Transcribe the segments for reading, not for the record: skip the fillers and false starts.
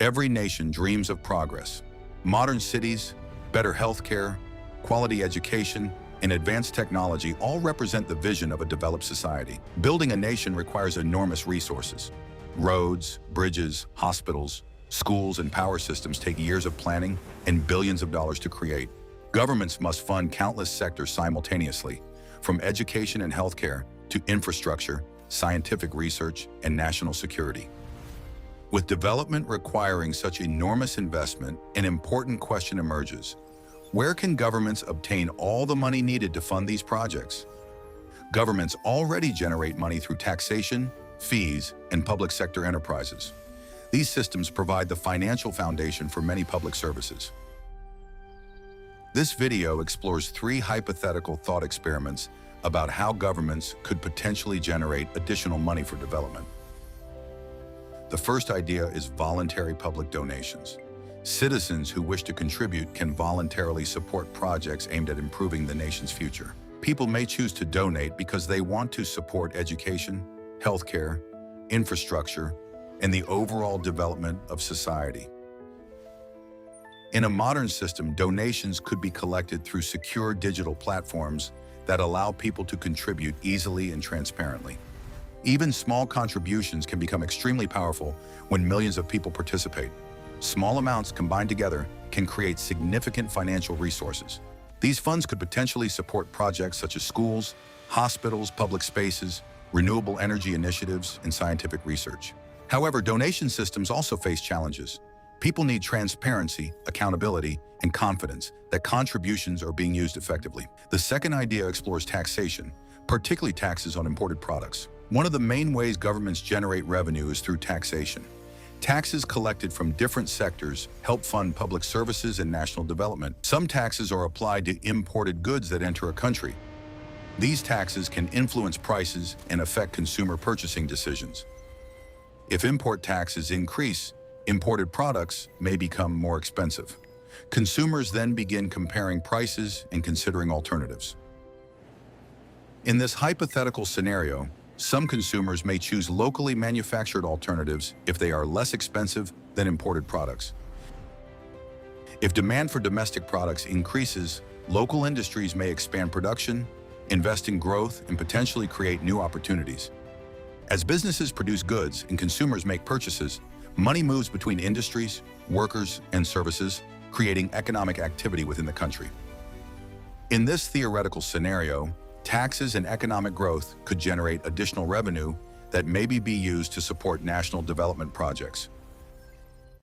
Every nation dreams of progress. Modern cities, better healthcare, quality education, and advanced technology all represent the vision of a developed society. Building a nation requires enormous resources. Roads, bridges, hospitals, schools, and power systems take years of planning and billions of dollars to create. Governments must fund countless sectors simultaneously, from education and healthcare to infrastructure, scientific research, and national security. With development requiring such enormous investment, an important question emerges. Where can governments obtain all the money needed to fund these projects? Governments already generate money through taxation, fees, and public sector enterprises. These systems provide the financial foundation for many public services. This video explores 3 hypothetical thought experiments about how governments could potentially generate additional money for development. The first idea is voluntary public donations. Citizens who wish to contribute can voluntarily support projects aimed at improving the nation's future. People may choose to donate because they want to support education, healthcare, infrastructure, and the overall development of society. In a modern system, donations could be collected through secure digital platforms that allow people to contribute easily and transparently. Even small contributions can become extremely powerful when millions of people participate. Small amounts combined together can create significant financial resources. These funds could potentially support projects such as schools, hospitals, public spaces, renewable energy initiatives, and scientific research. However, donation systems also face challenges. People need transparency, accountability, and confidence that contributions are being used effectively. The second idea explores taxation, particularly taxes on imported products. One of the main ways governments generate revenue is through taxation. Taxes collected from different sectors help fund public services and national development. Some taxes are applied to imported goods that enter a country. These taxes can influence prices and affect consumer purchasing decisions. If import taxes increase, imported products may become more expensive. Consumers then begin comparing prices and considering alternatives. In this hypothetical scenario, some consumers may choose locally manufactured alternatives if they are less expensive than imported products. If demand for domestic products increases, local industries may expand production, invest in growth, and potentially create new opportunities. As businesses produce goods and consumers make purchases, money moves between industries, workers, and services, creating economic activity within the country. In this theoretical scenario, taxes and economic growth could generate additional revenue that may be used to support national development projects.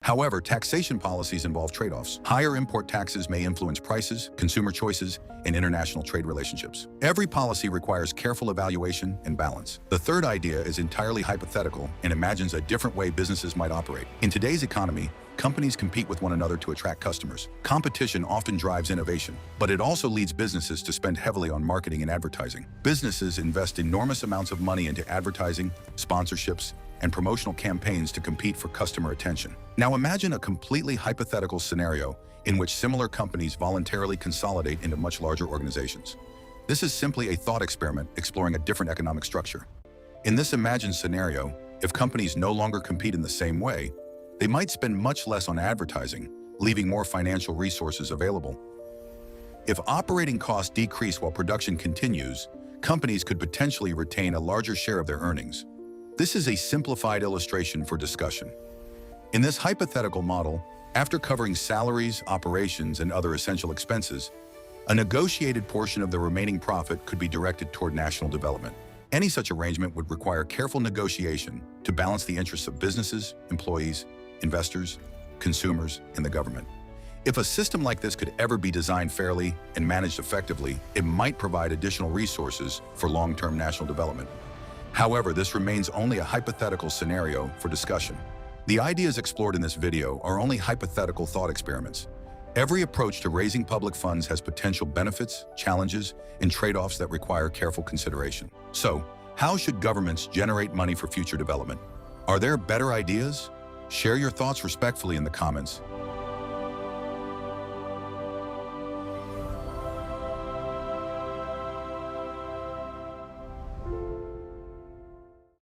However, taxation policies involve trade-offs. Higher import taxes may influence prices, consumer choices, and international trade relationships. Every policy requires careful evaluation and balance. The third idea is entirely hypothetical and imagines a different way businesses might operate. In today's economy, companies compete with one another to attract customers. Competition often drives innovation, but it also leads businesses to spend heavily on marketing and advertising. Businesses invest enormous amounts of money into advertising, sponsorships, and promotional campaigns to compete for customer attention. Now imagine a completely hypothetical scenario in which similar companies voluntarily consolidate into much larger organizations. This is simply a thought experiment exploring a different economic structure. In this imagined scenario, if companies no longer compete in the same way, they might spend much less on advertising, leaving more financial resources available. If operating costs decrease while production continues, companies could potentially retain a larger share of their earnings. This is a simplified illustration for discussion. In this hypothetical model, after covering salaries, operations, and other essential expenses, a negotiated portion of the remaining profit could be directed toward national development. Any such arrangement would require careful negotiation to balance the interests of businesses, employees, investors, consumers, and the government. If a system like this could ever be designed fairly and managed effectively, it might provide additional resources for long-term national development. However, this remains only a hypothetical scenario for discussion. The ideas explored in this video are only hypothetical thought experiments. Every approach to raising public funds has potential benefits, challenges, and trade-offs that require careful consideration. So, how should governments generate money for future development? Are there better ideas? Share your thoughts respectfully in the comments.